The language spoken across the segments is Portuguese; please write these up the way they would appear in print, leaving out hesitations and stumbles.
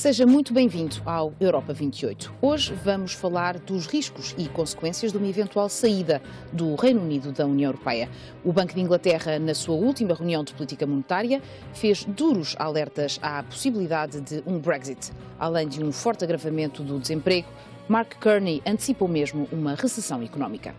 Seja muito bem-vindo ao Europa 28. Hoje vamos falar dos riscos e consequências de uma eventual saída do Reino Unido da União Europeia. O Banco de Inglaterra, na sua última reunião de política monetária, fez duros alertas à possibilidade de um Brexit. Além de um forte agravamento do desemprego, Mark Carney antecipou mesmo uma recessão económica.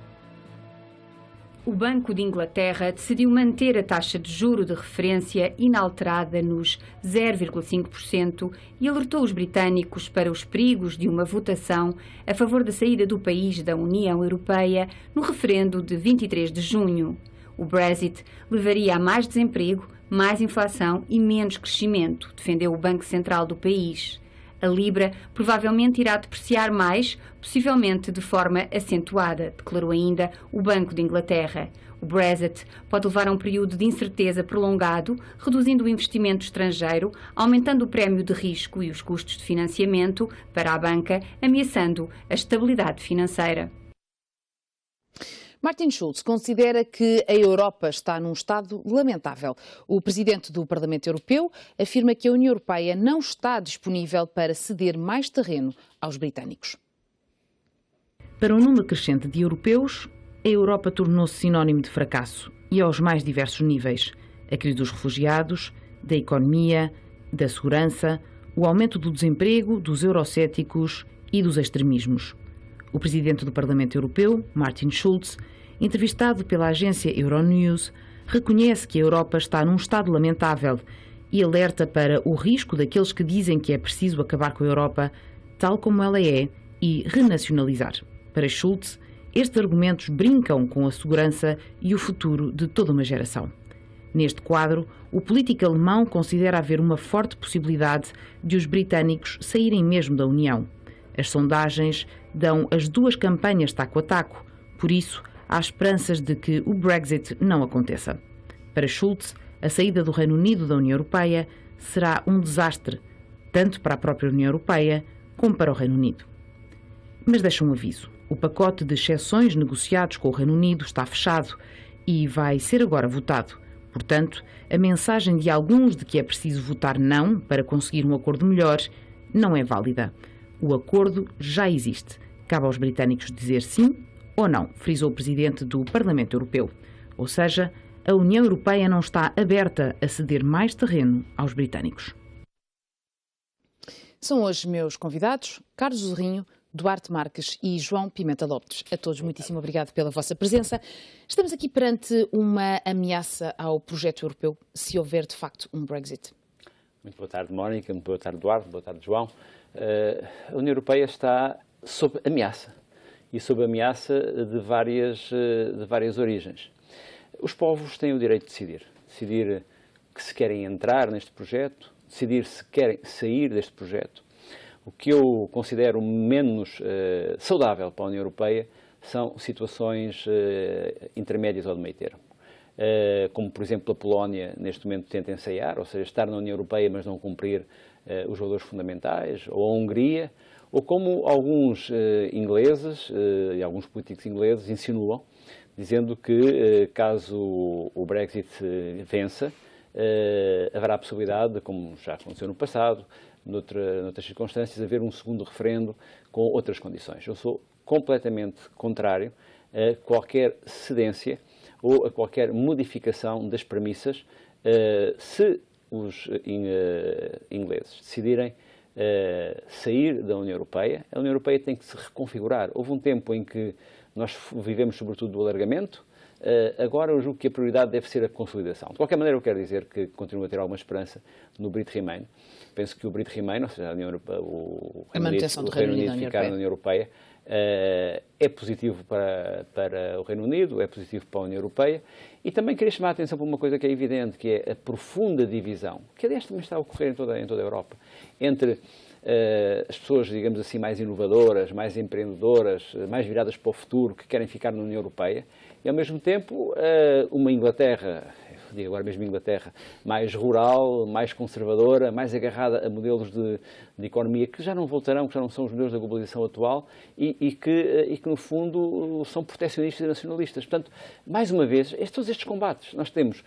O Banco de Inglaterra decidiu manter a taxa de juro de referência inalterada nos 0,5% e alertou os britânicos para os perigos de uma votação a favor da saída do país da União Europeia no referendo de 23 de junho. O Brexit levaria a mais desemprego, mais inflação e menos crescimento, defendeu o Banco Central do país. A Libra provavelmente irá depreciar mais, possivelmente de forma acentuada, declarou ainda o Banco de Inglaterra. O Brexit pode levar a um período de incerteza prolongado, reduzindo o investimento estrangeiro, aumentando o prémio de risco e os custos de financiamento para a banca, ameaçando a estabilidade financeira. Martin Schulz considera que a Europa está num estado lamentável. O presidente do Parlamento Europeu afirma que a União Europeia não está disponível para ceder mais terreno aos britânicos. Para um número crescente de europeus, a Europa tornou-se sinónimo de fracasso e aos mais diversos níveis. A crise dos refugiados, da economia, da segurança, o aumento do desemprego, dos eurocéticos e dos extremismos. O presidente do Parlamento Europeu, Martin Schulz, entrevistado pela agência Euronews, reconhece que a Europa está num estado lamentável e alerta para o risco daqueles que dizem que é preciso acabar com a Europa tal como ela é e renacionalizar. Para Schulz, estes argumentos brincam com a segurança e o futuro de toda uma geração. Neste quadro, o político alemão considera haver uma forte possibilidade de os britânicos saírem mesmo da União. As sondagens dão as duas campanhas taco a taco, por isso há esperanças de que o Brexit não aconteça. Para Schulz, a saída do Reino Unido da União Europeia será um desastre, tanto para a própria União Europeia como para o Reino Unido. Mas deixa um aviso: o pacote de exceções negociados com o Reino Unido está fechado e vai ser agora votado. Portanto, a mensagem de alguns de que é preciso votar não para conseguir um acordo melhor não é válida. O acordo já existe. Cabe aos britânicos dizer sim ou não, frisou o presidente do Parlamento Europeu. Ou seja, a União Europeia não está aberta a ceder mais terreno aos britânicos. São hoje meus convidados Carlos Zorrinho, Duarte Marques e João Pimenta Lopes. A todos, muitíssimo obrigado pela vossa presença. Estamos aqui perante uma ameaça ao projeto europeu, se houver de facto um Brexit. Muito boa tarde, Mónica. Muito boa tarde, Duarte. Boa tarde, João. A União Europeia está sob ameaça, e sob ameaça de várias origens. Os povos têm o direito de decidir que se querem entrar neste projeto, decidir se querem sair deste projeto. O que eu considero menos saudável para a União Europeia são situações intermédias ou de meio termo. Como, por exemplo, a Polónia, neste momento, tenta ensaiar, ou seja, estar na União Europeia, mas não cumprir os valores fundamentais, ou a Hungria, ou como alguns ingleses e alguns políticos ingleses insinuam, dizendo que, caso o Brexit vença, haverá a possibilidade de, como já aconteceu no passado, noutras circunstâncias, haver um segundo referendo com outras condições. Eu sou completamente contrário a qualquer cedência ou a qualquer modificação das premissas se os ingleses decidirem sair da União Europeia. A União Europeia tem que se reconfigurar. Houve um tempo em que nós vivemos sobretudo do alargamento, agora eu julgo que a prioridade deve ser a consolidação. De qualquer maneira, eu quero dizer que continuo a ter alguma esperança no Brit Remain. Penso que o Brit Remain, ou seja, a União Europeia, o Reino Unido ficar na União Europeia, é positivo para o Reino Unido, é positivo para a União Europeia. E também queria chamar a atenção para uma coisa que é evidente, que é a profunda divisão, que aliás também está a ocorrer em toda a Europa, entre as pessoas, digamos assim, mais inovadoras, mais empreendedoras, mais viradas para o futuro, que querem ficar na União Europeia, e ao mesmo tempo uma Inglaterra, digo agora mesmo Inglaterra, mais rural, mais conservadora, mais agarrada a modelos de economia que já não voltarão, que já não são os modelos da globalização atual e que no fundo são proteccionistas e nacionalistas. Portanto, mais uma vez, todos estes combates, nós temos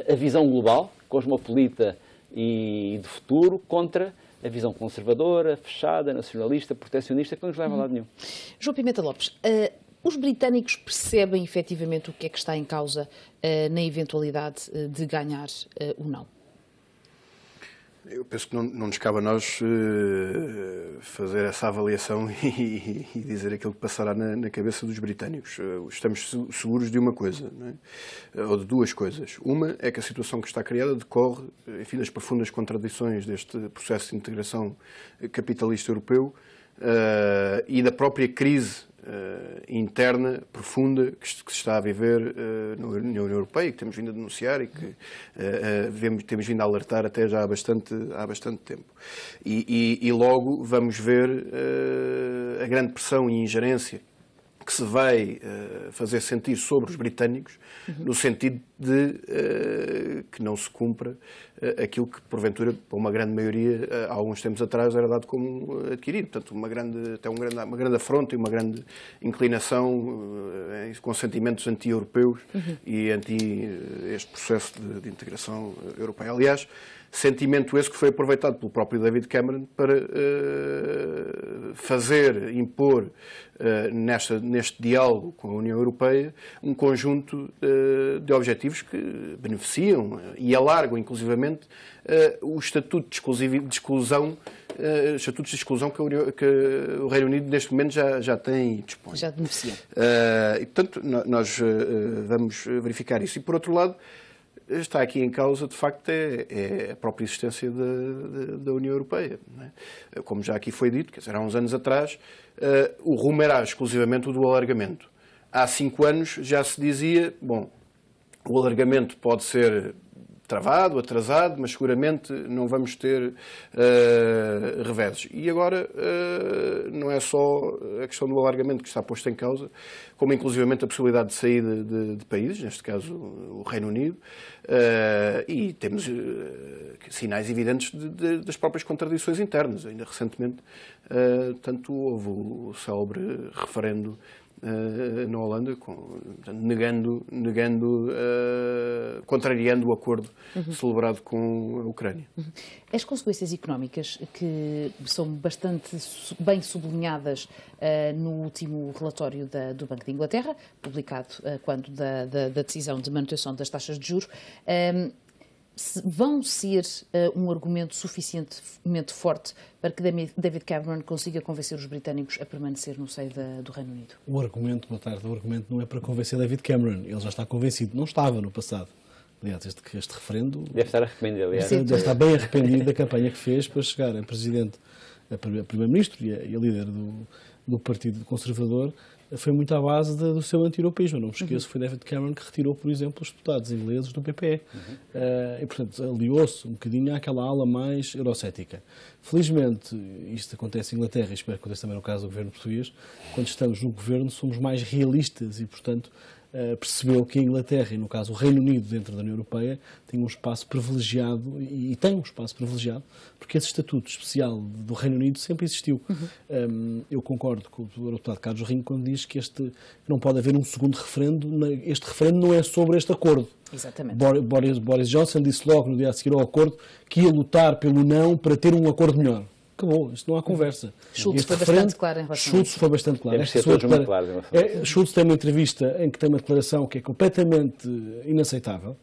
a visão global, cosmopolita e de futuro, contra a visão conservadora, fechada, nacionalista, protecionista, que não nos leva a lado nenhum. João Pimenta Lopes, os britânicos percebem efetivamente o que é que está em causa na eventualidade de ganhar o não? Eu penso que não nos cabe a nós fazer essa avaliação e dizer aquilo que passará na cabeça dos britânicos. Estamos seguros de uma coisa, não é? Ou de duas coisas. Uma é que a situação que está criada decorre, enfim, das profundas contradições deste processo de integração capitalista europeu e da própria crise interna, profunda, que se está a viver na União Europeia, que temos vindo a denunciar e que temos vindo a alertar até já há bastante tempo. E logo vamos ver a grande pressão e ingerência que se vai fazer sentir sobre os britânicos, no sentido de que não se cumpra aquilo que, porventura, para uma grande maioria, há alguns tempos atrás, era dado como adquirido. Portanto, uma grande afronta e uma grande inclinação com sentimentos anti-europeus e anti este processo de integração europeia. Aliás, sentimento esse que foi aproveitado pelo próprio David Cameron para impor neste diálogo com a União Europeia um conjunto de objetivos que beneficiam e alargam, inclusivamente, o estatuto de exclusão, estatutos de exclusão que o Reino Unido neste momento já tem e dispõe. Já beneficia. E, portanto, nós vamos verificar isso. E, por outro lado, está aqui em causa, de facto, é a própria existência da União Europeia. Não é? Como já aqui foi dito, quer dizer, há uns anos atrás, o rumo era exclusivamente o do alargamento. Há 5 anos já se dizia, bom, o alargamento pode ser travado, atrasado, mas seguramente não vamos ter reveses. E agora não é só a questão do alargamento que está posta em causa, como inclusivamente a possibilidade de saída de países, neste caso o Reino Unido, e temos sinais evidentes das próprias contradições internas. Ainda recentemente, tanto houve o célebre referendo na Holanda, contrariando o acordo celebrado com a Ucrânia. As consequências económicas, que são bastante bem sublinhadas no último relatório do Banco de Inglaterra, publicado quando da decisão de manutenção das taxas de juros, vão ser um argumento suficientemente forte para que David Cameron consiga convencer os britânicos a permanecer no seio do Reino Unido? O argumento não é para convencer David Cameron. Ele já está convencido. Não estava no passado. Aliás, este referendo... Deve estar arrependido, aliás. Deve estar bem arrependido da campanha que fez para chegar a presidente, a primeiro-ministro e a líder do Partido Conservador. Foi muito à base do seu anti-europeísmo. Não me esqueço, foi David Cameron que retirou, por exemplo, os deputados ingleses do PPE. E, portanto, aliou-se um bocadinho àquela ala mais eurocética. Felizmente, isto acontece em Inglaterra, e espero que aconteça também no caso do governo português, quando estamos no governo somos mais realistas e, portanto, percebeu que a Inglaterra, e no caso o Reino Unido dentro da União Europeia, tem um espaço privilegiado, e tem um espaço privilegiado, porque esse estatuto especial do Reino Unido sempre existiu. Eu concordo com o deputado Carlos Rinho quando diz que não pode haver um segundo referendo. Este referendo não é sobre este acordo. Exatamente. Boris Johnson disse logo no dia a seguir ao acordo que ia lutar pelo não para ter um acordo melhor. Acabou, isto não há conversa. Schulz foi bastante claro em relação a isso. Schulz foi bastante claro. Deve ser todos muito claros em relação a isso. Schulz tem uma entrevista em que tem uma declaração que é completamente inaceitável,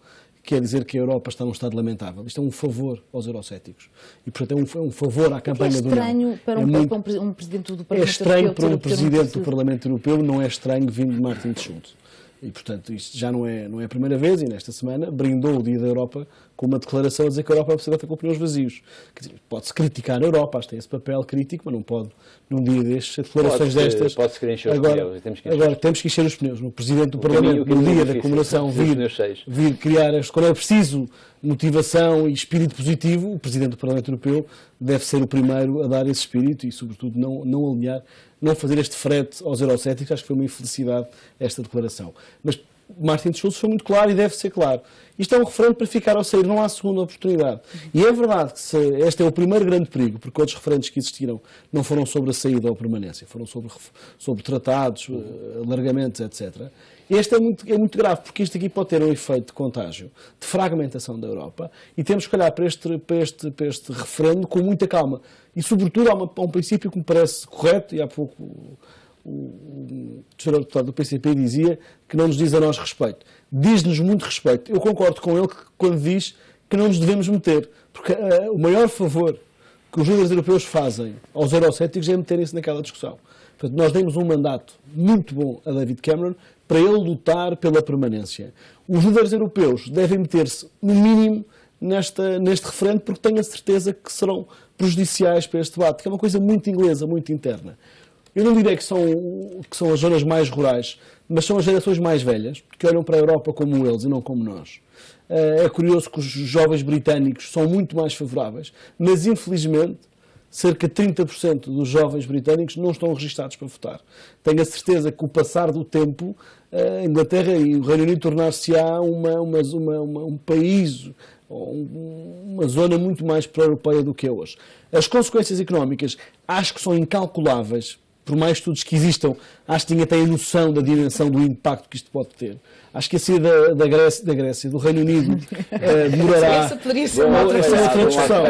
que é dizer que a Europa está num estado lamentável. Isto é um favor aos eurocéticos. E, portanto, é um favor à campanha do União. É estranho para um presidente do Parlamento Europeu. É estranho para um presidente do Parlamento Europeu, não é estranho vindo de Martin Schulz. E, portanto, isto já não é a primeira vez, e nesta semana brindou o Dia da Europa com uma declaração a dizer que a Europa precisa estar com pneus vazios. Quer dizer, pode-se criticar a Europa, acho que tem esse papel crítico, mas não pode, num dia destes, declarações destas... Pode-se querer encher os pneus. Temos que encher os pneus. No Presidente do Parlamento, no dia da comemoração, vir criar, quando é preciso motivação e espírito positivo, o Presidente do Parlamento Europeu deve ser o primeiro a dar esse espírito e, sobretudo, não alinhar, não fazer este frete aos eurocéticos. Acho que foi uma infelicidade esta declaração. Mas Martin Schulz foi muito claro e deve ser claro. Isto é um referendo para ficar ao sair, não há segunda oportunidade. E é verdade que este é o primeiro grande perigo, porque outros referendos que existiram não foram sobre a saída ou a permanência, foram sobre tratados, alargamentos, etc. Este é muito grave, porque isto aqui pode ter um efeito de contágio, de fragmentação da Europa, e temos que olhar para este referendo com muita calma. E, sobretudo, há um princípio que me parece correto, e há pouco o senhor deputado do PCP dizia que não nos diz a nós respeito. Diz-nos muito respeito. Eu concordo com ele quando diz que não nos devemos meter, porque o maior favor que os líderes europeus fazem aos eurocéticos é meterem-se naquela discussão. Portanto, nós demos um mandato muito bom a David Cameron para ele lutar pela permanência. Os líderes europeus devem meter-se, no mínimo, neste referendo, porque tenho a certeza que serão prejudiciais para este debate, que é uma coisa muito inglesa, muito interna. Eu não direi que são as zonas mais rurais, mas são as gerações mais velhas, que olham para a Europa como eles e não como nós. É curioso que os jovens britânicos são muito mais favoráveis, mas infelizmente cerca de 30% dos jovens britânicos não estão registados para votar. Tenho a certeza que, com o passar do tempo, a Inglaterra e o Reino Unido tornar-se-á um país, uma zona muito mais pró-europeia do que é hoje. As consequências económicas acho que são incalculáveis. Por mais estudos que existam, acho que ninguém tem a noção da dimensão do impacto que isto pode ter. Acho que a saída da Grécia, do Reino Unido, demorará... Essa poderia ser uma outra discussão.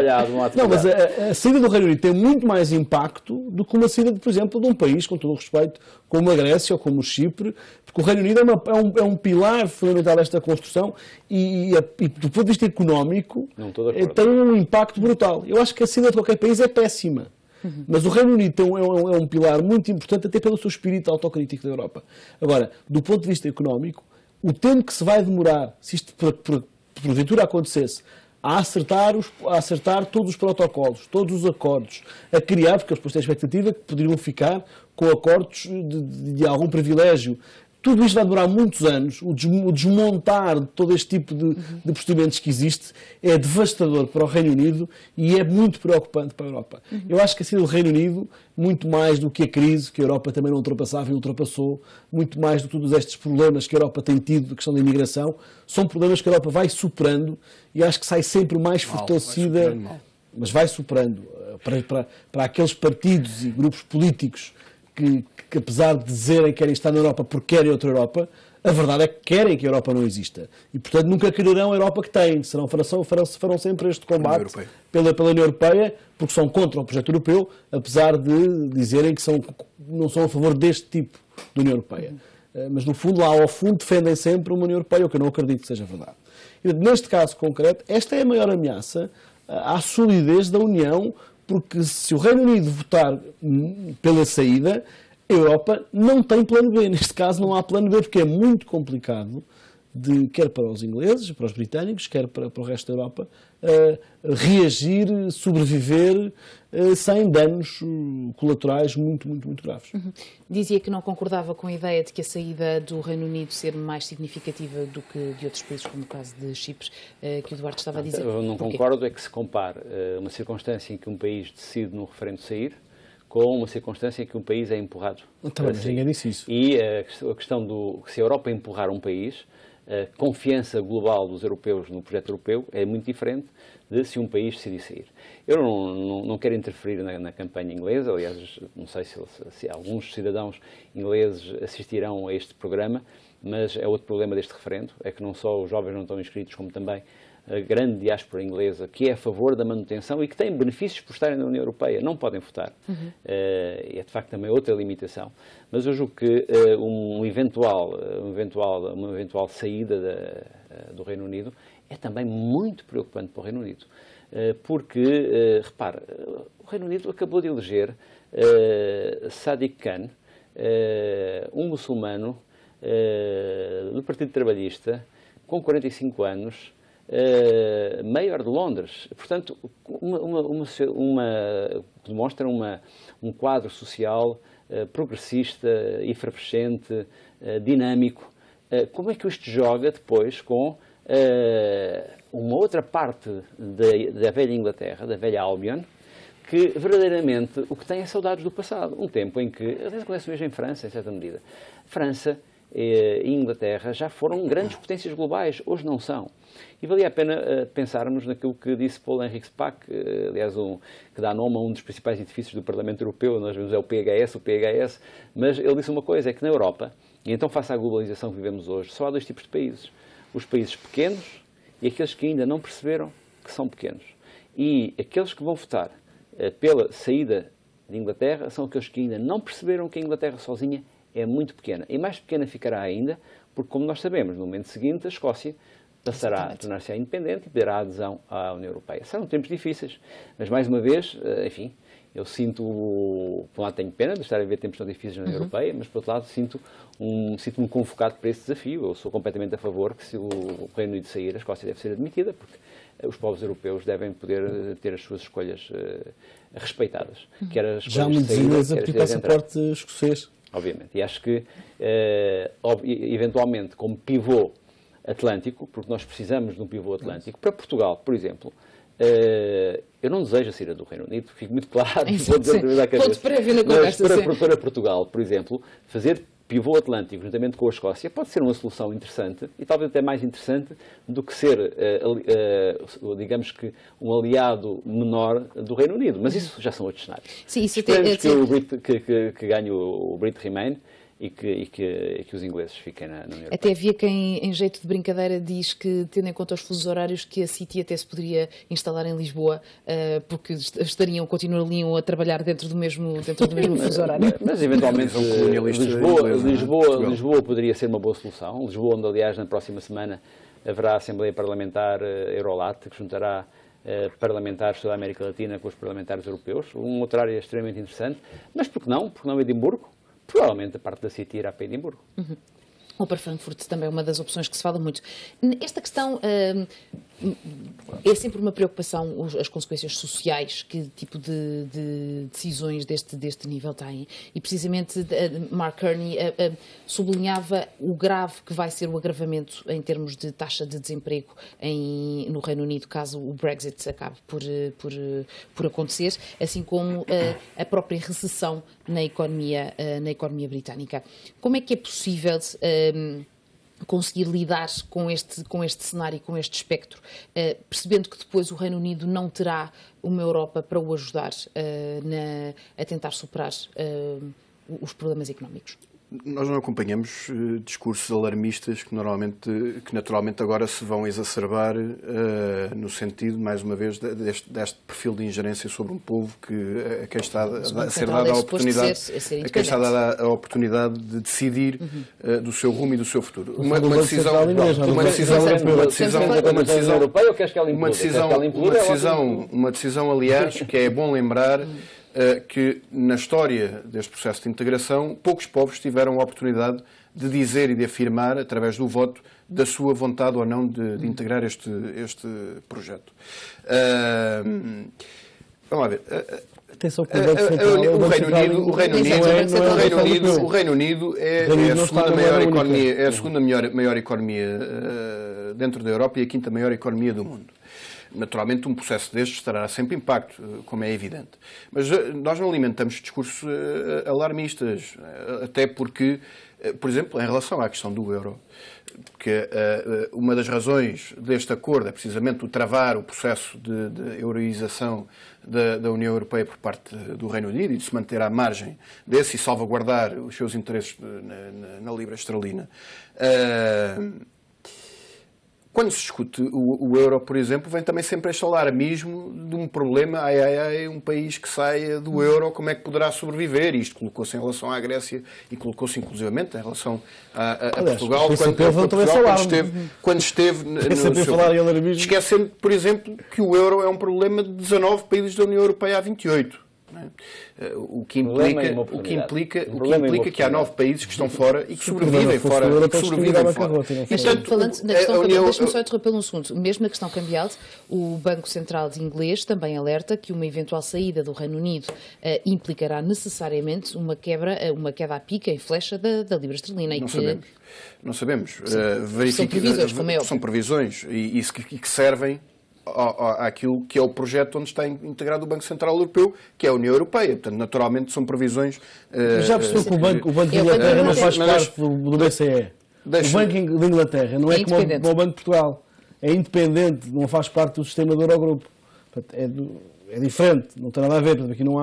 Não, mas a saída do Reino Unido tem muito mais impacto do que uma saída, por exemplo, de um país, com todo o respeito, como a Grécia ou como o Chipre, porque o Reino Unido é um pilar fundamental desta construção e do ponto de vista económico, tem um impacto brutal. Eu acho que a saída de qualquer país é péssima. Mas o Reino Unido é um pilar muito importante, até pelo seu espírito autocrítico da Europa. Agora, do ponto de vista económico, o tempo que se vai demorar, se isto porventura acontecesse, a acertar todos os protocolos, todos os acordos, a criar, porque eles depois têm a expectativa que poderiam ficar com acordos de algum privilégio. Tudo isto vai demorar muitos anos. O desmontar de todo este tipo de procedimentos que existe é devastador para o Reino Unido e é muito preocupante para a Europa. Eu acho que a saída do Reino Unido, muito mais do que a crise, que a Europa também não ultrapassava e ultrapassou, muito mais do que todos estes problemas que a Europa tem tido, da questão da imigração, são problemas que a Europa vai superando e acho que sai sempre mais fortalecida, mas vai superando para aqueles partidos e grupos políticos que apesar de dizerem que querem estar na Europa porque querem outra Europa, a verdade é que querem que a Europa não exista. E, portanto, nunca quererão a Europa que têm. Farão sempre este combate pela União Europeia, porque são contra o projeto europeu, apesar de dizerem que não são a favor deste tipo de União Europeia. Mas, no fundo, lá ao fundo, defendem sempre uma União Europeia, o que eu não acredito que seja verdade. E, neste caso concreto, esta é a maior ameaça à solidez da União, porque se o Reino Unido votar pela saída, a Europa não tem plano B. Neste caso não há plano B, porque é muito complicado, quer para os ingleses, para os britânicos, quer para o resto da Europa, reagir, sobreviver, sem danos colaterais muito graves. Dizia que não concordava com a ideia de que a saída do Reino Unido ser mais significativa do que de outros países, como o caso de Chipre, que o Duarte estava a dizer. Eu não concordo é que se compare uma circunstância em que um país decide no referendo sair com uma circunstância em que um país é empurrado. Também ninguém disse isso. E a questão se a Europa empurrar um país, a confiança global dos europeus no projeto europeu é muito diferente de se um país decidir sair. Eu não quero interferir na campanha inglesa, aliás, não sei se alguns cidadãos ingleses assistirão a este programa, mas é outro problema deste referendo, é que não só os jovens não estão inscritos, como também a grande diáspora inglesa, que é a favor da manutenção e que tem benefícios por estarem na União Europeia, não podem votar. É de facto também outra limitação. Mas eu julgo que uma eventual saída do Reino Unido é também muito preocupante para o Reino Unido. Porque, repare, o Reino Unido acabou de eleger Sadiq Khan, um muçulmano do Partido Trabalhista, com 45 anos, Mayor de Londres. Portanto, demonstra um quadro social progressista, efervescente, dinâmico. Como é que isto joga depois com uma outra parte da velha Inglaterra, da velha Albion, que verdadeiramente o que tem é saudades do passado. Um tempo em que, aliás, acontece mesmo em França, em certa medida. França e Inglaterra já foram grandes potências globais, hoje não são. E valia a pena pensarmos naquilo que disse Paul-Henri Spaak, aliás, que dá nome a um dos principais edifícios do Parlamento Europeu, nós vemos é o PHS, mas ele disse uma coisa, é que na Europa E então, face à globalização que vivemos hoje, só há dois tipos de países. Os países pequenos e aqueles que ainda não perceberam que são pequenos. E aqueles que vão votar pela saída de Inglaterra são aqueles que ainda não perceberam que a Inglaterra sozinha é muito pequena. E mais pequena ficará ainda, porque, como nós sabemos, no momento seguinte, a Escócia passará a tornar-se independente e pedirá adesão à União Europeia. Serão tempos difíceis, mas, mais uma vez, enfim, eu sinto, por um lado tenho pena de estar a ver tempos tão difíceis na União Europeia, mas, por outro lado, sinto-me convocado para esse desafio. Eu sou completamente a favor que, se o Reino Unido sair, a Escócia deve ser admitida, porque os povos europeus devem poder ter as suas escolhas respeitadas. Quer as Já há muitos ingleses a pedir passaporte escocês. Obviamente. E acho que, eventualmente, como pivô atlântico, porque nós precisamos de um pivô atlântico, para Portugal, por exemplo, eu não desejo a saída do Reino Unido, fico muito claro. Ponto prévio na conversa. Mas para Portugal, por exemplo, fazer pivô atlântico juntamente com a Escócia pode ser uma solução interessante e talvez até mais interessante do que ser, digamos que, um aliado menor do Reino Unido. Mas isso já são outros cenários. Sim, isso esperemos que ganhe o Brit Remain e que os ingleses fiquem na União Europeia. Até havia quem, em jeito de brincadeira, diz que, tendo em conta os fusos horários, que a City até se poderia instalar em Lisboa, porque continuariam a trabalhar dentro do mesmo fuso horário. Mas eventualmente, Lisboa poderia ser uma boa solução. Lisboa, onde, aliás, na próxima semana haverá a Assembleia Parlamentar Eurolat, que juntará parlamentares da América Latina com os parlamentares europeus. Um outro área extremamente interessante. Mas por que não? Por que não Edimburgo? Provavelmente a parte da City irá para Edimburgo. Ou para Frankfurt, também é uma das opções que se fala muito. Esta questão é sempre uma preocupação, as consequências sociais que tipo de decisões deste nível têm. E precisamente Mark Carney sublinhava o grave que vai ser o agravamento em termos de taxa de desemprego no Reino Unido, caso o Brexit acabe por acontecer, assim como a própria recessão na economia britânica. Como é que é possível conseguir lidar com este cenário, com este espectro, percebendo que depois o Reino Unido não terá uma Europa para o ajudar a tentar superar os problemas económicos? Nós não acompanhamos discursos alarmistas que naturalmente agora se vão exacerbar no sentido, mais uma vez, deste perfil de ingerência sobre um povo a quem está a ser dada a oportunidade de decidir do seu rumo e do seu futuro. Uma decisão, aliás, que é bom lembrar que na história deste processo de integração poucos povos tiveram a oportunidade de dizer e de afirmar, através do voto, da sua vontade ou não de integrar este projeto. Vamos lá ver. Atenção que o Reino Unido é a segunda maior economia dentro da Europa e a quinta maior economia do mundo. Naturalmente, um processo destes terá sempre impacto, como é evidente. Mas nós não alimentamos discursos alarmistas, até porque, por exemplo, em relação à questão do euro, que uma das razões deste acordo é precisamente o travar o processo de euroização da União Europeia por parte do Reino Unido e de se manter à margem desse e salvaguardar os seus interesses na libra esterlina. Quando se discute o euro, por exemplo, vem também sempre este alarmismo de um problema, um país que saia do euro, como é que poderá sobreviver? E isto colocou-se em relação à Grécia e colocou-se inclusivamente em relação a Portugal, quando esteve no seu... Esquecendo, por exemplo, que o euro é um problema de 19 países da União Europeia há 28. O que implica que há 9 países que estão fora e que sobrevivem fora. Deixa-me só interrompê-lo um segundo. Mesmo na questão cambial, o Banco Central inglês também alerta que uma eventual saída do Reino Unido implicará necessariamente uma queda à pica em flecha da libra esterlina. Não sabemos. São previsões e que servem àquilo que é o projeto onde está integrado o Banco Central Europeu, que é a União Europeia. Portanto, naturalmente, são previsões... Já percebeu que o Banco de Inglaterra não faz parte do BCE. O Banco de Inglaterra não é como o Banco de Portugal. É independente, não faz parte do sistema do Eurogrupo. Portanto, é diferente, não tem nada a ver. Portanto, aqui não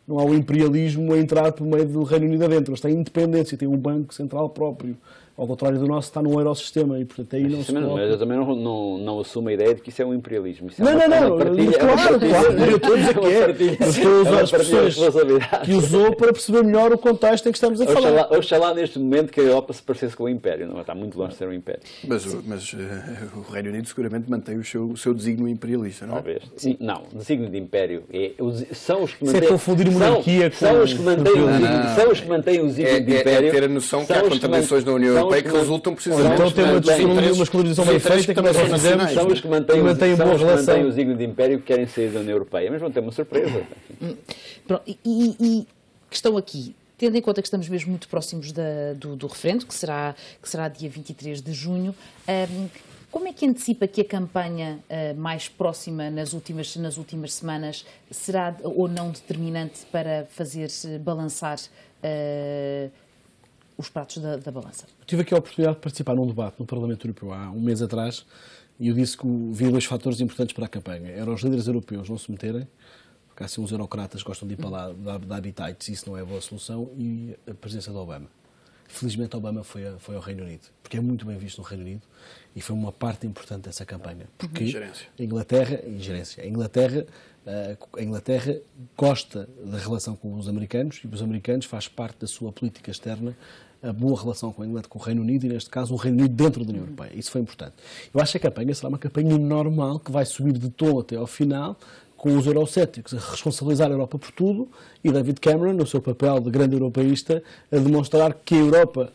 não há o imperialismo a entrar por meio do Reino Unido adentro. Eles têm independência, têm um banco central próprio. Ao contrário do nosso, está no Eurosistema e, portanto, aí não se coloca. Mas eu também não assumo a ideia de que isso é um imperialismo. Isso é Não, claro, eu estou a dizer que é. Eu estou a usar as expressões que usou para perceber melhor o contexto em que estamos a falar. Oxalá neste momento que a Europa se parecesse com o Império, não está muito longe de ser um Império. Mas o Reino Unido seguramente mantém o seu desígnio imperialista, não é? Talvez. Sim, não, o desígnio de Império são os que mantêm... Isso é confundir monarquia com... São os que mantêm o desígnio de Império. É ter a noção que há contradições da União Europeia que resultam precisamente... Então tem uma colonização bem feita que nós fazemos. São os que mantêm o desígnio de Império que querem sair da União Europeia, mas vão ter uma surpresa. Pronto, e questão aqui, tendo em conta que estamos mesmo muito próximos do referendo, que será dia 23 de junho, como é que antecipa que a campanha mais próxima nas últimas semanas será ou não determinante para fazer balançar os pratos da balança? Eu tive aqui a oportunidade de participar num debate no Parlamento Europeu há um mês atrás e eu disse que havia dois fatores importantes para a campanha. Eram os líderes europeus não se meterem, porque há assim uns eurocratas que gostam de ir para lá dar bitites e isso não é boa solução, e a presença de Obama. Felizmente Obama foi ao Reino Unido, porque é muito bem visto no Reino Unido e foi uma parte importante dessa campanha. Porque a Inglaterra gosta da relação com os americanos e os americanos faz parte da sua política externa a boa relação com o Reino Unido e, neste caso, o Reino Unido dentro da União Europeia. Isso foi importante. Eu acho que a campanha será uma campanha normal que vai subir de tom até ao final, com os eurocéticos a responsabilizar a Europa por tudo e David Cameron, no seu papel de grande europeísta, a demonstrar que a Europa,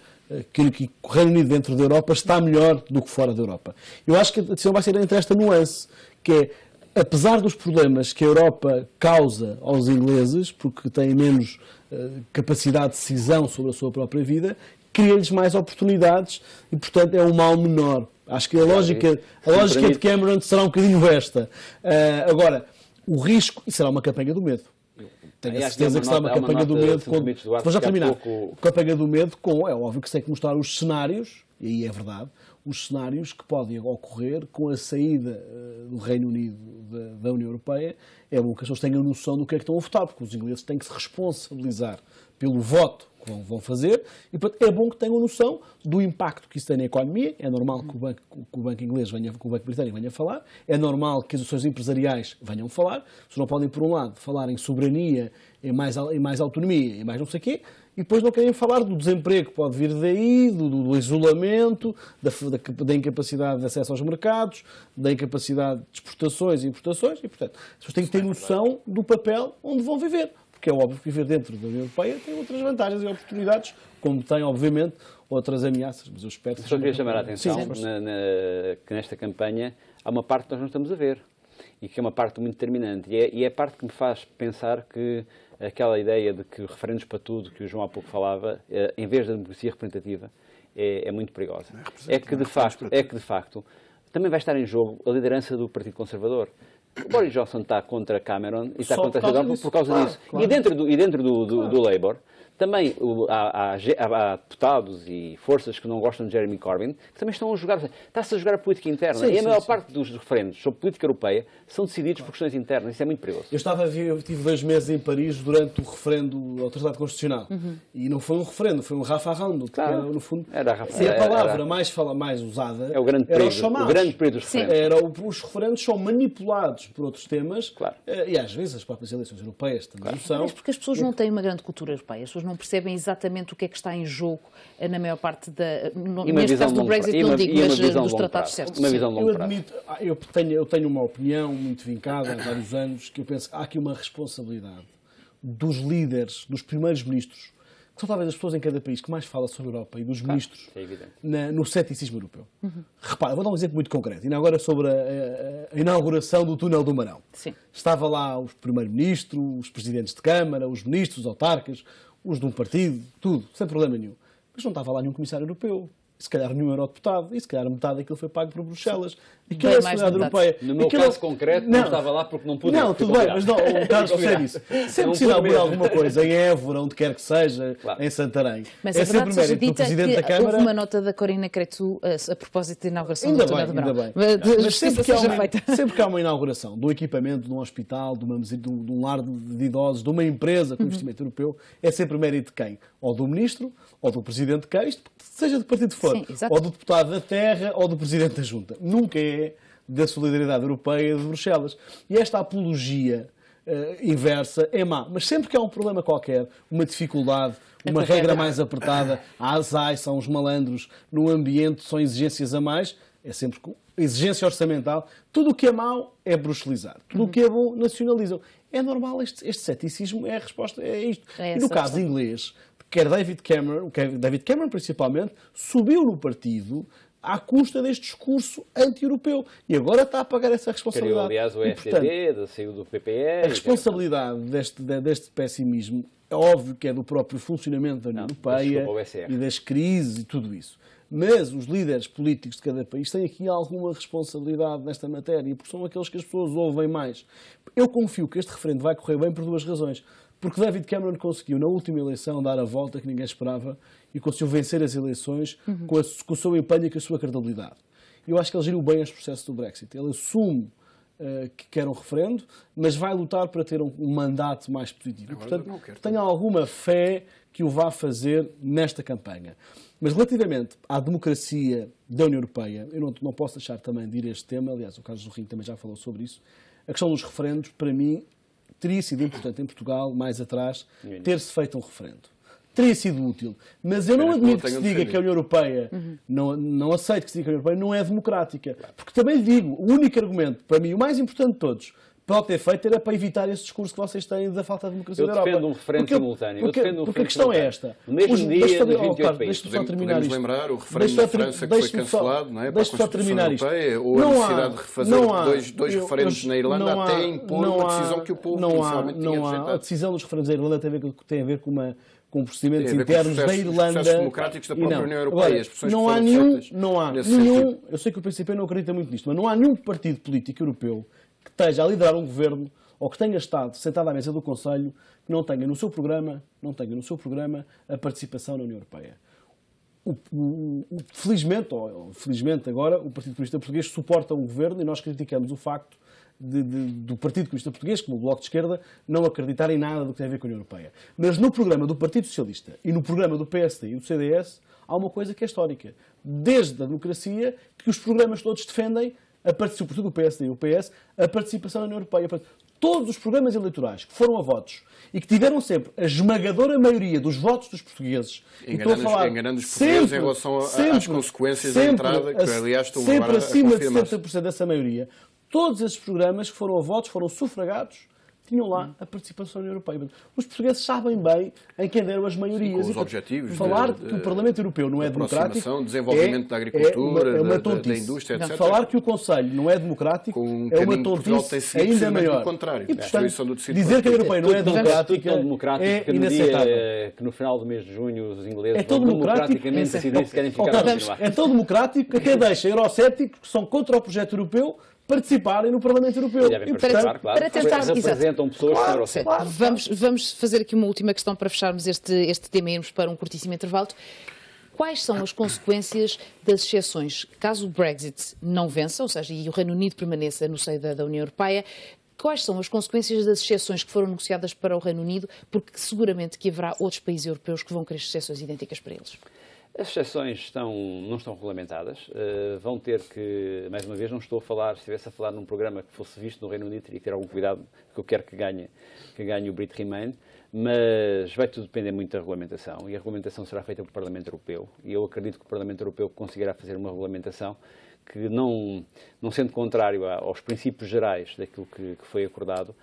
que o Reino Unido dentro da Europa está melhor do que fora da Europa. Eu acho que a decisão vai ser entre esta nuance, que é, apesar dos problemas que a Europa causa aos ingleses, porque têm menos capacidade de decisão sobre a sua própria vida, cria-lhes mais oportunidades e, portanto, é um mal menor. Acho que a lógica de Cameron será um bocadinho esta. Agora, o risco, e será uma campanha do medo. Tenho a certeza que será uma campanha do medo. Vou já terminar. Campanha do medo é óbvio que se tem que mostrar os cenários, e aí é verdade, os cenários que podem ocorrer com a saída do Reino Unido da União Europeia. É bom que as pessoas tenham noção do que é que estão a votar, porque os ingleses têm que se responsabilizar pelo voto que vão fazer, e portanto, é bom que tenham noção do impacto que isso tem na economia. É normal que o Banco Inglês venha, que o Banco Britânico venha falar, é normal que as associações empresariais venham falar. Vocês não podem, por um lado, falar em soberania, em mais autonomia, em mais não sei o quê, e depois não querem falar do desemprego que pode vir daí, do isolamento, da incapacidade de acesso aos mercados, da incapacidade de exportações e importações, e portanto, as pessoas têm que ter noção do papel onde vão viver. Porque é óbvio que viver dentro da União Europeia tem outras vantagens e oportunidades, como tem, obviamente, outras ameaças. Mas eu espero que... Só queria chamar a atenção que nesta campanha há uma parte que nós não estamos a ver e que é uma parte muito determinante. E é a parte que me faz pensar que aquela ideia de que referendos para tudo, que o João há pouco falava, em vez da democracia representativa, é muito perigosa. É que, de facto, também vai estar em jogo a liderança do Partido Conservador. O Boris Johnson está contra Cameron e está contra Cameron por causa disso. Claro. E dentro do Labour, também há deputados e forças que não gostam de Jeremy Corbyn, que também estão a jogar, está-se a jogar a política interna. E a maior parte dos referendos sobre política europeia são decididos por questões internas. Isso é muito perigoso. Eu tive 2 meses em Paris durante o referendo ao Tratado Constitucional. E não foi um referendo, foi um rafarrando. Claro. No fundo, se a palavra mais usada é o grande período dos referendos. Os referendos são manipulados por outros temas. Claro. E às vezes as próprias eleições europeias também são. Mas porque as pessoas não têm uma grande cultura europeia. As pessoas não percebem exatamente o que é que está em jogo na maior parte neste caso do Brexit, não digo, mas dos tratados certos. Uma visão de longo prazo. Eu tenho uma opinião muito vincada há vários anos, que eu penso que há aqui uma responsabilidade dos líderes, dos primeiros ministros, que são talvez as pessoas em cada país que mais fala sobre a Europa, e dos ministros no ceticismo europeu. Repara, vou dar um exemplo muito concreto. Ainda agora sobre a inauguração do túnel do Marão. Sim. Estava lá o primeiro-ministro, os presidentes de Câmara, os ministros, os autarcas, os de um partido, tudo, sem problema nenhum. Mas não estava lá nenhum comissário europeu. se calhar nenhum eurodeputado, e se calhar metade daquilo foi pago por Bruxelas. Aquilo Bem é a mais sociedade de europeia. No meu caso concreto, não estava lá porque não pude. Não, tudo bem, mas não, o Carlos percebe isso. Sempre que se inaugura alguma coisa em Évora, onde quer que seja, claro, em Santarém, Mas é a sempre verdade mérito seja do dita Presidente da que Câmara. houve uma nota da Corina Cretu a propósito da inauguração Ainda do bem, túnel de ainda Brão. bem. De Mas justiça seja feita. sempre que há uma inauguração de um equipamento, de um hospital, de um lar de idosos, de uma empresa com investimento europeu, é sempre mérito de quem? Ou do Ministro, ou do Presidente de quem, isto seja de partido for, Sim, exato. ou do Deputado da Terra, ou do Presidente da Junta. Nunca é da solidariedade europeia de Bruxelas. E esta apologia inversa é má. Mas sempre que há um problema qualquer, uma dificuldade, uma regra mais apertada, são os malandros, no ambiente são exigências a mais, é sempre com exigência orçamental. Tudo o que é mau é bruxelizar. Tudo o que é bom, nacionalizam. É normal, este ceticismo é a resposta, é isto. É e no caso inglês, quer David Cameron principalmente, subiu no partido à custa deste discurso anti-europeu. E agora está a pagar essa responsabilidade. Criou, aliás, o E, portanto, FDP, saiu do PPE... a responsabilidade deste pessimismo é óbvio que é do próprio funcionamento da União Europeia e das crises e tudo isso. Mas os líderes políticos de cada país têm aqui alguma responsabilidade nesta matéria, porque são aqueles que as pessoas ouvem mais. Eu confio que este referendo vai correr bem por duas razões. Porque David Cameron conseguiu, na última eleição, dar a volta que ninguém esperava e conseguiu vencer as eleições com o seu empenho e com a sua credibilidade. Eu acho que ele geriu bem este processo do Brexit. Ele assume que quer um referendo, mas vai lutar para ter um mandato mais positivo. E, portanto, tenho alguma fé que o vá fazer nesta campanha. Mas relativamente à democracia da União Europeia, eu não posso deixar também de ir a este tema, aliás, o Carlos Zorrinho também já falou sobre isso, a questão dos referendos, para mim, teria sido importante em Portugal, mais atrás, ter-se feito um referendo. Teria sido útil. Mas eu não admito que se diga que a União Europeia, não aceito que se diga que a União Europeia não é democrática. Porque também lhe digo, o único argumento, para mim, o mais importante de todos, para o ter feito era para evitar esse discurso que vocês têm da falta de democracia da Europa. Eu defendo um referendo simultâneo. Porque a questão é esta. No mesmo dia, nos 28 países. Podemos lembrar o referendo da França que foi cancelado, não é? Para a Constituição Europeia, ou a necessidade de refazer dois referendos na Irlanda até impor uma decisão que o povo inicialmente tinha rejeitado. A decisão dos referendos da Irlanda tem a ver com procedimentos internos da Irlanda. Processos democráticos da própria União Europeia. Agora, as pressões não há que nenhum, feitas não há nesse nenhum, sentido. eu sei que o PCP não acredita muito nisto, mas não há nenhum partido político europeu que esteja a liderar um governo ou que tenha estado sentado à mesa do Conselho que não tenha no seu programa a participação na União Europeia. Felizmente agora, o Partido Comunista Português suporta um governo e nós criticamos o facto do Partido Comunista Português, como o Bloco de Esquerda, não acreditar em nada do que tem a ver com a União Europeia. Mas no programa do Partido Socialista e no programa do PSD e do CDS há uma coisa que é histórica. Desde a democracia, que os programas todos defendem, sobretudo o PSD e o PS, a participação na União Europeia. Todos os programas eleitorais que foram a votos e que tiveram sempre a esmagadora maioria dos votos dos portugueses, enganando os portugueses em relação às consequências da entrada, que aliás estão sempre acima de confirmar-se. 70% dessa maioria, todos esses programas que foram a votos, foram sufragados, tinham lá a participação na União Europeia. Os portugueses sabem bem em quem deram as maiorias. Com os objetivos falar que o Parlamento Europeu não é democrático, desenvolvimento da agricultura, é uma da tontice. indústria, etc. Falar que o Conselho não é democrático é uma tontice ainda maior. Contrário. E, portanto, dizer que a Europeia não é democrática é inaceitável. Que no final do mês de junho os ingleses vão democraticamente decidir se querem ficar ou continuar. É tão democrático que até deixa eurocéticos que são contra o projeto europeu participarem no Parlamento Europeu. Para tentar, representam pessoas que claro, vamos fazer aqui uma última questão para fecharmos este tema e irmos para um curtíssimo intervalo. Quais são as consequências das exceções caso o Brexit não vença, ou seja, e o Reino Unido permaneça no seio da União Europeia? Quais são as consequências das exceções que foram negociadas para o Reino Unido? Porque seguramente que haverá outros países europeus que vão querer exceções idênticas para eles. As exceções não estão regulamentadas. Vão ter que, mais uma vez, não estou a falar, se estivesse a falar num programa que fosse visto no Reino Unido, teria que ter algum cuidado, que eu quero que ganhe o Brit Remain, mas vai tudo depender muito da regulamentação, e a regulamentação será feita pelo Parlamento Europeu, e eu acredito que o Parlamento Europeu conseguirá fazer uma regulamentação que, não sendo contrário aos princípios gerais daquilo que foi acordado,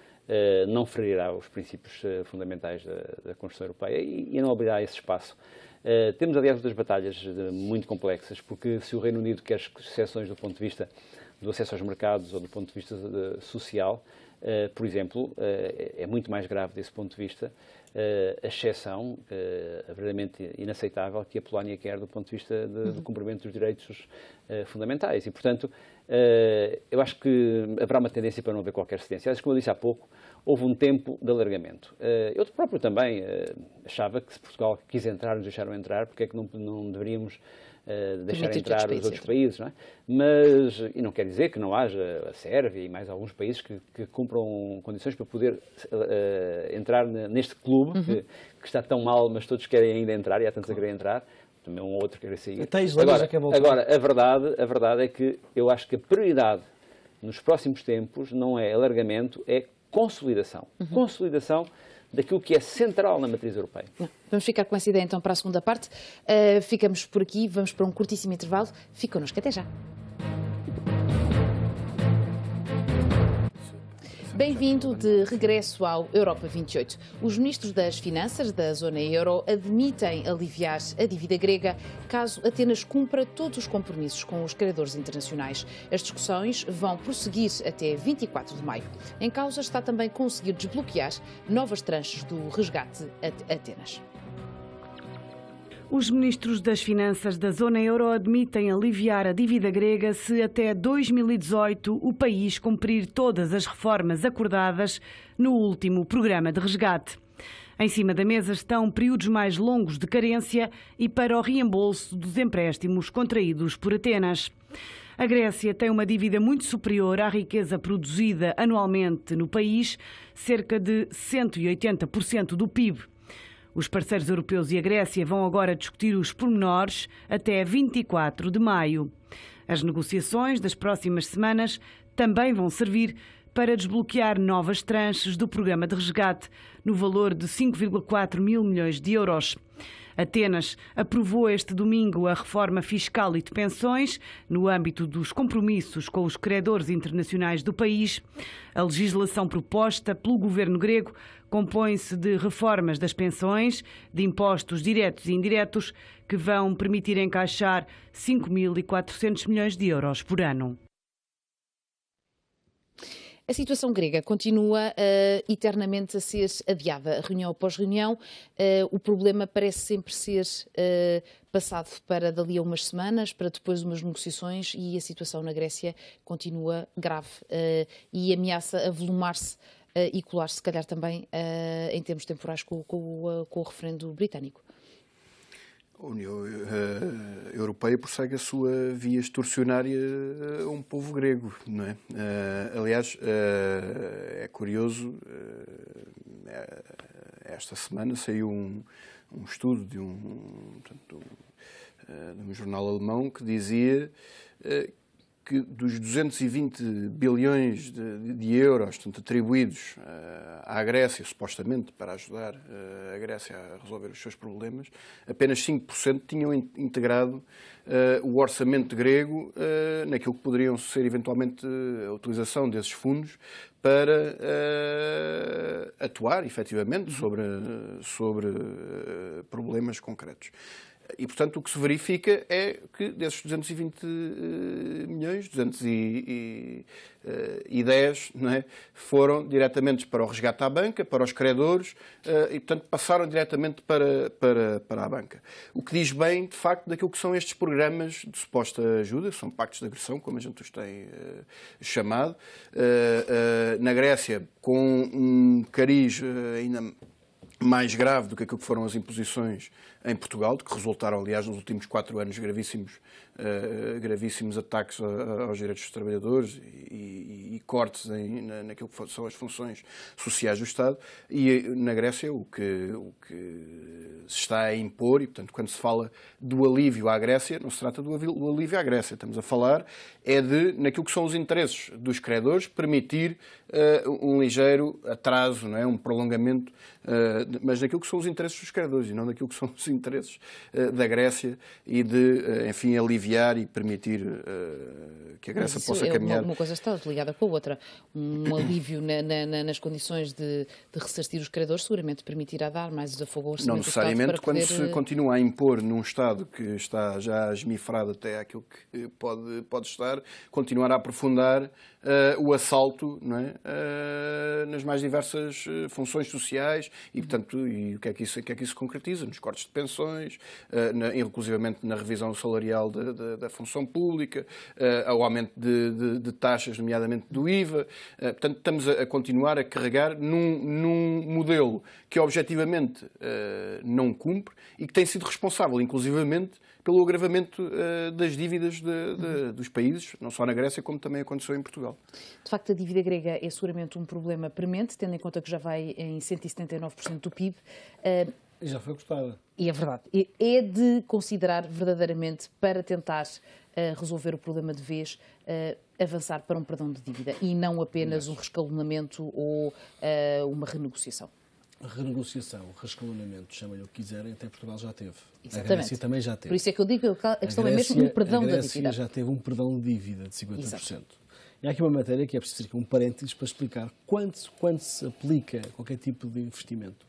não ferirá os princípios fundamentais da Constituição Europeia e não abrirá esse espaço. Temos, aliás, outras batalhas muito complexas, porque se o Reino Unido quer exceções do ponto de vista do acesso aos mercados ou do ponto de vista social, por exemplo, é muito mais grave desse ponto de vista a exceção verdadeiramente inaceitável que a Polónia quer do ponto de vista do cumprimento dos direitos fundamentais. E, portanto, eu acho que haverá uma tendência para não haver qualquer cedência. Como eu disse há pouco, houve um tempo de alargamento. Eu próprio também achava que se Portugal quis entrar, nos deixaram entrar, porque é que não deveríamos deixar entrar os outros países, não é? Mas, e não quer dizer que não haja a Sérvia e mais alguns países que cumpram condições para poder entrar neste clube, que está tão mal, mas todos querem ainda entrar, e há tantos a querer entrar, também um ou outro quer sair. Até a Islândia já quer voltar. Agora, a verdade é que eu acho que a prioridade nos próximos tempos não é alargamento, é consolidação. Consolidação daquilo que é central na matriz europeia. Vamos ficar com essa ideia então para a segunda parte. Ficamos por aqui, vamos para um curtíssimo intervalo. Fique connosco, até já. Bem-vindo de regresso ao Europa 28. Os ministros das Finanças da zona euro admitem aliviar a dívida grega caso Atenas cumpra todos os compromissos com os credores internacionais. As discussões vão prosseguir até 24 de maio. Em causa está também conseguir desbloquear novas tranches do resgate a Atenas. Os ministros das Finanças da zona euro admitem aliviar a dívida grega se até 2018 o país cumprir todas as reformas acordadas no último programa de resgate. Em cima da mesa estão períodos mais longos de carência e para o reembolso dos empréstimos contraídos por Atenas. A Grécia tem uma dívida muito superior à riqueza produzida anualmente no país, cerca de 180% do PIB. Os parceiros europeus e a Grécia vão agora discutir os pormenores até 24 de maio. As negociações das próximas semanas também vão servir para desbloquear novas tranches do programa de resgate, no valor de 5,4 mil milhões de euros. Atenas aprovou este domingo a reforma fiscal e de pensões no âmbito dos compromissos com os credores internacionais do país. A legislação proposta pelo governo grego compõe-se de reformas das pensões, de impostos diretos e indiretos, que vão permitir encaixar 5.400 milhões de euros por ano. A situação grega continua eternamente a ser adiada, reunião após reunião. O problema parece sempre ser passado para dali a umas semanas, para depois umas negociações, e a situação na Grécia continua grave e ameaça avolumar-se e colar-se, se calhar, também em termos temporais com o referendo britânico. A União Europeia prossegue a sua via extorsionária a um povo grego, não é? Aliás, é curioso, esta semana saiu um estudo de um jornal alemão que dizia que dos 220 bilhões de euros, portanto, atribuídos à Grécia, supostamente para ajudar a Grécia a resolver os seus problemas, apenas 5% tinham integrado o orçamento grego naquilo que poderiam ser eventualmente a utilização desses fundos para atuar efetivamente sobre problemas concretos. E, portanto, o que se verifica é que desses 220 milhões, 210, não é, foram diretamente para o resgate à banca, para os credores, e, portanto, passaram diretamente para a banca. O que diz bem, de facto, daquilo que são estes programas de suposta ajuda, são pactos de agressão, como a gente os tem chamado. Na Grécia, com um cariz ainda mais grave do que aquilo que foram as imposições em Portugal, de que resultaram, aliás, nos últimos 4 anos gravíssimos ataques aos direitos dos trabalhadores e cortes naquilo que são as funções sociais do Estado. E na Grécia o que se está a impor, e portanto quando se fala do alívio à Grécia, não se trata do alívio à Grécia, estamos a falar naquilo que são os interesses dos credores, permitir um ligeiro atraso, não é? Um prolongamento mas naquilo que são os interesses dos credores e não naquilo que são os interesses da Grécia e de, enfim, aliviar e permitir que a Grécia possa caminhar. Uma coisa está ligada com a outra. Um alívio nas condições de ressarcir os credores seguramente permitirá dar mais desafogo ao orçamento. Não necessariamente quando se continua a impor num Estado que está já esmifrado até aquilo que pode estar, continuar a aprofundar o assalto, não é? Nas mais diversas funções sociais e, portanto, e o que é que isso concretiza? Nos cortes de pensões, inclusivamente na revisão salarial da função pública, ao aumento de taxas, nomeadamente do IVA. Portanto, estamos a continuar a carregar num modelo que objetivamente não cumpre e que tem sido responsável, inclusivamente, pelo agravamento das dívidas dos países, não só na Grécia, como também aconteceu em Portugal. De facto, a dívida grega é seguramente um problema premente, tendo em conta que já vai em 179% do PIB. E já foi cortada. E é verdade. É de considerar verdadeiramente, para tentar resolver o problema de vez, avançar para um perdão de dívida e não apenas um rescalonamento ou uma renegociação. A renegociação, o rescalonamento, chamem-lhe o que quiserem, até Portugal já teve. Exatamente. A Grécia também já teve. Por isso é que eu digo que a questão é mesmo um perdão da dívida. A Grécia já teve um perdão de dívida de 50%. Exato. E há aqui uma matéria que é preciso fazer um parênteses para explicar quando se aplica qualquer tipo de investimento.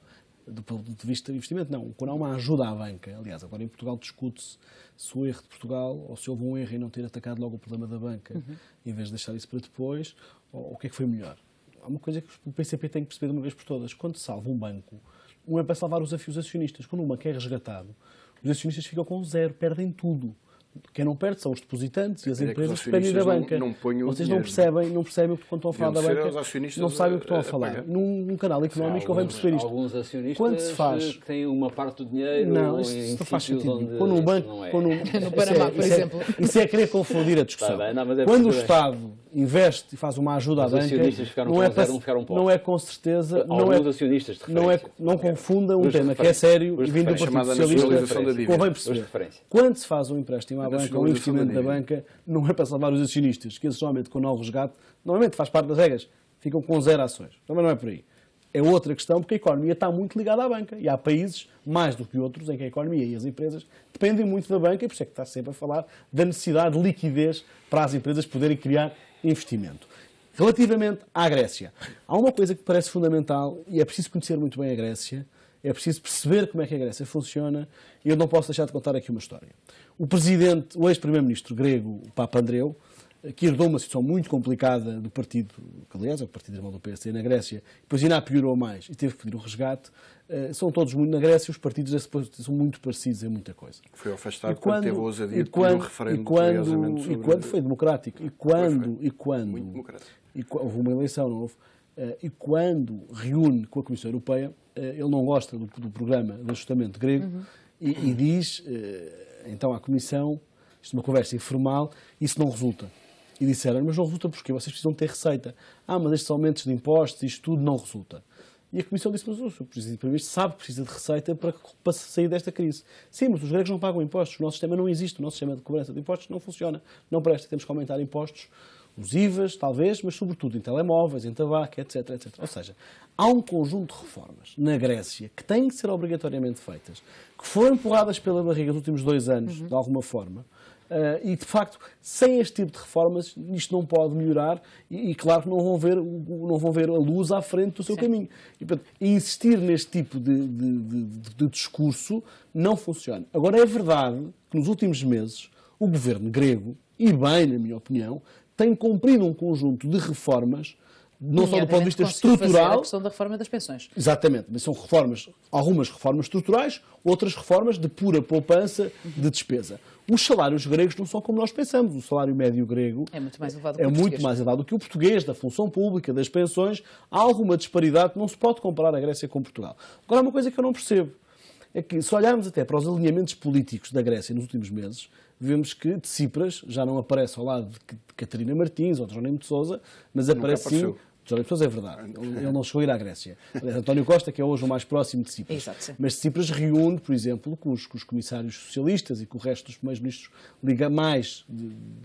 Do ponto de vista de investimento, não. Quando há uma ajuda à banca, aliás, agora em Portugal discute-se se o erro de Portugal, ou se houve um erro em não ter atacado logo o problema da banca, em vez de deixar isso para depois, ou o que é que foi melhor. Há uma coisa que o PCP tem que perceber de uma vez por todas. Quando se salva um banco, não é para salvar os acionistas. Quando um banco é resgatado, os acionistas ficam com zero, perdem tudo. Quem não perde são os depositantes e as empresas que dependem da banca. Vocês não percebem o que estão a falar da banca, não sabem o que estão a falar. Num canal económico convém perceber isto. Alguns acionistas quando se faz... têm uma parte do dinheiro não, isso não faz sentido. Quando um banco... No Panamá, por exemplo. Isso é querer confundir a discussão. Quando o Estado investe e faz uma ajuda à banca, não é com certeza... Não confunda um tema que é sério e vindo do Partido Socialista, convém perceber. Quando se faz um empréstimo à banca, um investimento da banca, não é para salvar os acionistas, que eles normalmente com o novo resgate, normalmente faz parte das regras, ficam com zero ações. Também não é por aí. É outra questão, porque a economia está muito ligada à banca. E há países, mais do que outros, em que a economia e as empresas dependem muito da banca, e por isso é que está sempre a falar da necessidade de liquidez para as empresas poderem criar investimento. Relativamente à Grécia, há uma coisa que parece fundamental, e é preciso conhecer muito bem a Grécia, é preciso perceber como é que a Grécia funciona, e eu não posso deixar de contar aqui uma história. O ex-primeiro-ministro grego, o Papa Andreu, que herdou uma situação muito complicada do partido, que aliás é o partido irmão do PSD na Grécia, depois ainda a piorou mais e teve que pedir o resgate. São todos muito na Grécia, os partidos são muito parecidos em muita coisa. Foi afastado quando teve a ousadia de pedir um referendo, curiosamente, e quando foi democrático, houve uma eleição, não houve, e quando reúne com a Comissão Europeia, ele não gosta do programa de ajustamento grego e diz, então à Comissão, isto é uma conversa informal, isso não resulta. E disseram, mas não resulta porquê? Vocês precisam ter receita. Mas estes aumentos de impostos, isto tudo não resulta. E a Comissão disse, mas o Sr. Primeiro-Ministro sabe que precisa de receita para sair desta crise. Sim, mas os gregos não pagam impostos, o nosso sistema não existe, o nosso sistema de cobrança de impostos não funciona, não presta, temos que aumentar impostos, os IVAs, talvez, mas sobretudo em telemóveis, em tabaco, etc, etc. Ou seja, há um conjunto de reformas na Grécia que têm que ser obrigatoriamente feitas, que foram empurradas pela barriga nos últimos 2 anos, de alguma forma, e, de facto, sem este tipo de reformas, isto não pode melhorar e claro, que não vão ver a luz à frente do seu caminho. E, portanto, insistir neste tipo de discurso não funciona. Agora, é verdade que nos últimos meses o governo grego, e bem, na minha opinião, tem cumprido um conjunto de reformas, não só do ponto de vista estrutural... a questão da reforma das pensões. Exatamente, mas são reformas, algumas reformas estruturais, outras reformas de pura poupança de despesa. Os salários gregos não são como nós pensamos. O salário médio grego é muito mais elevado que o português, da função pública, das pensões. Há alguma disparidade que não se pode comparar a Grécia com Portugal. Agora, há uma coisa que eu não percebo. É que, se olharmos até para os alinhamentos políticos da Grécia nos últimos meses, vemos que Tsipras já não aparece ao lado de Catarina Martins ou de Jerónimo de Sousa, mas aparece sim Jorge Pessoas é verdade. Ele não chegou a ir à Grécia. Aliás, António Costa, que é hoje o mais próximo de Tsipras. Exato, sim. Mas Tsipras reúne, por exemplo, com os comissários socialistas e com o resto dos primeiros ministros mais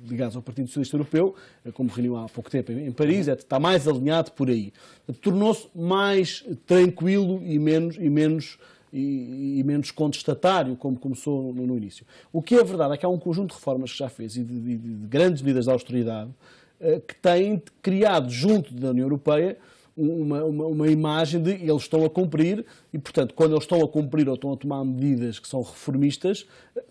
ligados ao Partido Socialista Europeu, como reuniu há pouco tempo em Paris, está mais alinhado por aí. Tornou-se mais tranquilo e menos contestatário, como começou no início. O que é verdade é que há um conjunto de reformas que já fez e de grandes medidas de austeridade que têm criado junto da União Europeia uma imagem de eles estão a cumprir e, portanto, quando eles estão a cumprir ou estão a tomar medidas que são reformistas,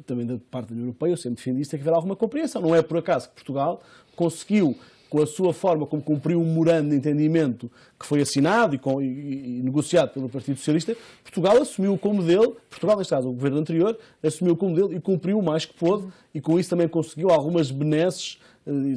também da parte da União Europeia, eu sempre defendi isso, tem que haver alguma compreensão. Não é por acaso que Portugal conseguiu, com a sua forma como cumpriu um memorando de entendimento que foi assinado e negociado pelo Partido Socialista, Portugal assumiu como dele, Portugal, neste caso, o governo anterior, assumiu como dele e cumpriu o mais que pôde e com isso também conseguiu algumas benesses,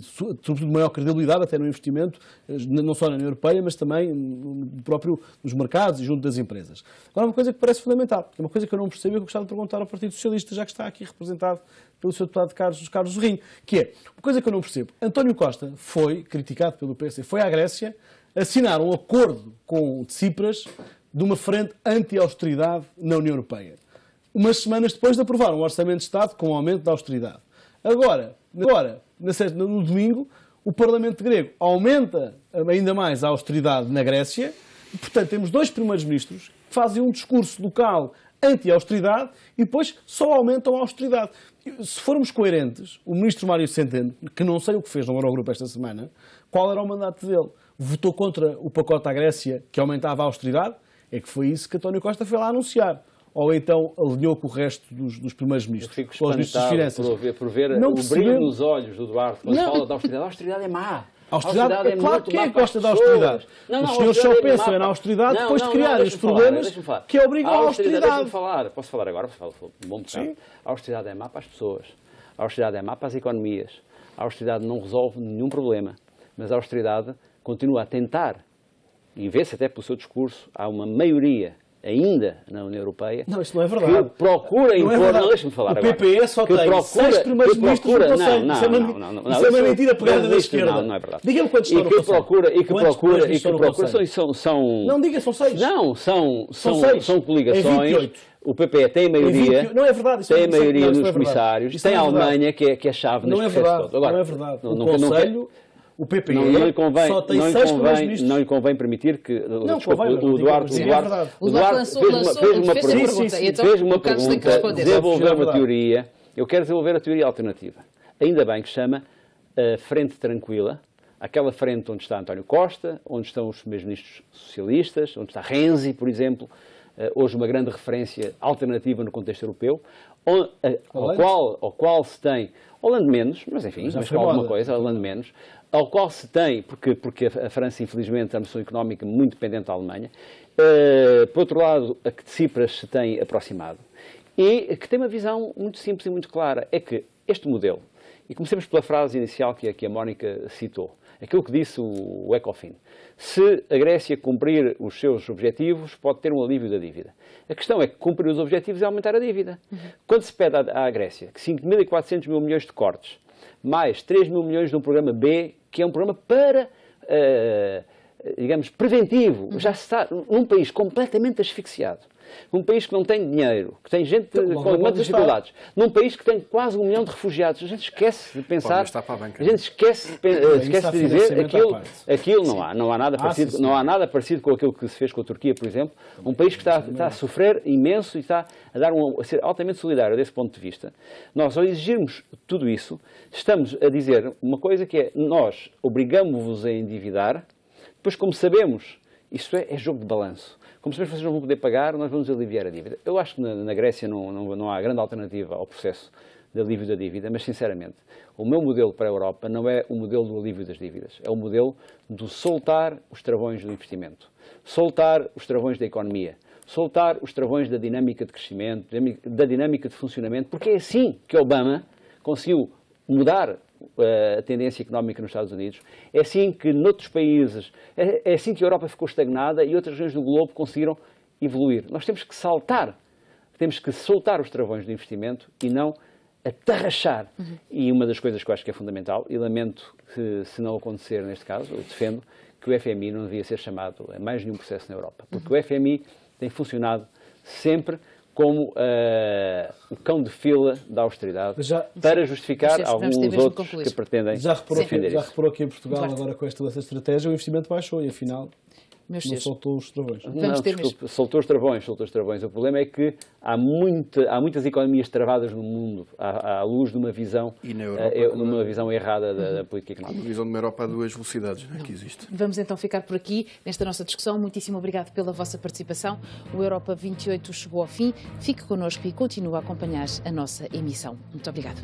sobretudo de maior credibilidade até no investimento, não só na União Europeia, mas também nos mercados e junto das empresas. Agora, uma coisa que parece fundamental, uma coisa que eu não percebo e que eu gostava de perguntar ao Partido Socialista, já que está aqui representado pelo Sr. Deputado Carlos Zorrinho, que é, uma coisa que eu não percebo, António Costa foi criticado pelo PSD, foi à Grécia assinar um acordo com Tsipras de uma frente anti-austeridade na União Europeia. Umas semanas depois de aprovar um orçamento de Estado com um aumento da austeridade. Agora, no domingo, o Parlamento grego aumenta ainda mais a austeridade na Grécia e, portanto, temos dois primeiros-ministros que fazem um discurso local anti-austeridade e depois só aumentam a austeridade. Se formos coerentes, o ministro Mário Centeno, que não sei o que fez no Eurogrupo esta semana, qual era o mandato dele? Votou contra o pacote à Grécia que aumentava a austeridade? É que foi isso que António Costa foi lá anunciar. Ou então alinhou com o resto dos primeiros ministros, eu fico com os ministros das Finanças. Por ver o brilho nos olhos do Duarte quando fala da austeridade. A austeridade é má. A austeridade é claro, quem é que gosta da austeridade? Os senhores só pensam na austeridade depois de criarem os problemas que obrigam à austeridade. Deixa-me falar. Posso falar agora? Posso falar um bom bocado. A austeridade é má para as pessoas. A austeridade é má para as economias. A austeridade não resolve nenhum problema. Mas a austeridade continua a tentar, e vê-se até pelo seu discurso, há uma maioria ainda na União Europeia. Não, isso não é verdade. Que procura impor. Não, deixa-me falar agora. O PPE só tem 6 primeiros ministros no Conselho. Isso é uma mentira pegada da esquerda. Não é verdade. Diga-me quantos estão no Conselho. E que procura são... Não diga, são 6. Não, são coligações. É 28. O PPE tem maioria. Não é verdade. Tem maioria nos comissários. Tem a Alemanha, que é a chave neste processo todo. Não é verdade. O Conselho... O PPE só tem 6 primeiros-ministros. Não lhe convém permitir que O Duarte fez uma pergunta, desenvolveu uma teoria. Eu quero desenvolver a teoria alternativa. Ainda bem que chama Frente Tranquila, aquela frente onde está António Costa, onde estão os primeiros ministros socialistas, onde está Renzi, por exemplo, hoje uma grande referência alternativa no contexto europeu, ao qual se tem, Hollande menos, mas enfim, mas com alguma coisa, Hollande menos, ao qual se tem, porque a França, infelizmente, é uma nação económica muito dependente da Alemanha, por outro lado, a que Tsipras se tem aproximado, e que tem uma visão muito simples e muito clara, é que este modelo, e comecemos pela frase inicial que a Mónica citou, aquilo que disse o Ecofin, se a Grécia cumprir os seus objetivos, pode ter um alívio da dívida. A questão é que cumprir os objetivos é aumentar a dívida. Quando se pede à Grécia que 5.400 mil milhões de cortes, mais 3 mil milhões de um programa B, que é um programa para, digamos, preventivo, já se está num país completamente asfixiado, num país que não tem dinheiro, que tem gente com muitas dificuldades, num país que tem quase 1 milhão de refugiados, a gente esquece de pensar, a gente esquece de dizer aquilo não há nada parecido com aquilo que se fez com a Turquia, por exemplo, um país que está a sofrer imenso e está a ser altamente solidário desse ponto de vista. Nós, ao exigirmos tudo isso, estamos a dizer uma coisa que é, nós obrigamos-vos a endividar, depois, como sabemos, isto é jogo de balanço. Como sabemos que vocês não vão poder pagar, nós vamos aliviar a dívida. Eu acho que na Grécia não há grande alternativa ao processo de alívio da dívida, mas, sinceramente, o meu modelo para a Europa não é o modelo do alívio das dívidas, é o modelo do soltar os travões do investimento, soltar os travões da economia, soltar os travões da dinâmica de crescimento, da dinâmica de funcionamento, porque é assim que Obama conseguiu mudar a tendência económica nos Estados Unidos, é assim que noutros países, é assim que a Europa ficou estagnada e outras regiões do globo conseguiram evoluir. Nós temos que soltar os travões do investimento e não tarrachar. E uma das coisas que eu acho que é fundamental, e lamento que, se não acontecer neste caso, eu defendo que o FMI não devia ser chamado a mais nenhum processo na Europa, porque o FMI tem funcionado sempre como o cão de fila da austeridade para justificar alguns outros que pretendem defender isso. Já reparou que em Portugal, agora com esta estratégia, o investimento baixou e afinal não soltou os travões. Soltou os travões. O problema é que há muitas economias travadas no mundo à luz de uma visão, errada da política económica. Uma visão de uma Europa a duas velocidades que existe. Vamos então ficar por aqui nesta nossa discussão. Muitíssimo obrigado pela vossa participação. O Europa 28 chegou ao fim. Fique connosco e continue a acompanhar a nossa emissão. Muito obrigado.